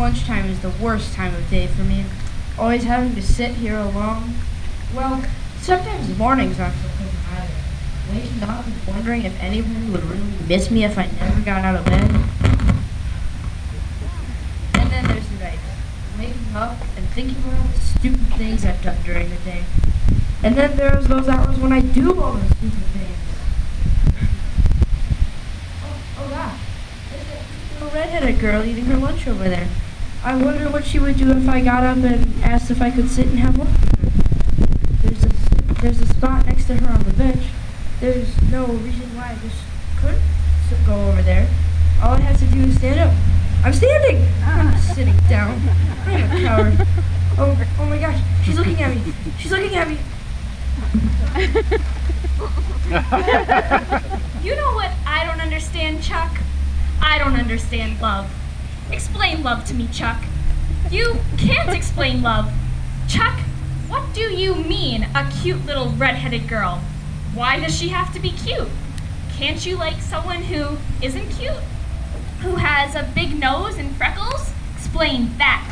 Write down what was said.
Lunchtime is the worst time of day for me. Always having to sit here alone. Well, sometimes mornings aren't so pleasant either. Waking up and wondering if anyone would really miss me if I never got out of bed. And then there's the night. Waking up and thinking about all the stupid things I've done during the day. And then there's those hours when I do all the stupid things. Oh gosh. There's a little redheaded girl eating her lunch over there. I wonder what she would do if I got up and asked if I could sit and have lunch with her. There's a spot next to her on the bench. There's no reason why I just couldn't go over there. All I have to do is stand up. I'm standing! I'm sitting down. I'm a coward. Oh my gosh, she's looking at me. She's looking at me. You know what I don't understand, Chuck? I don't understand love. Explain love to me, Chuck. You can't explain love. Chuck, what do you mean, a cute little red-headed girl? Why does she have to be cute? Can't you like someone who isn't cute? Who has a big nose and freckles? Explain that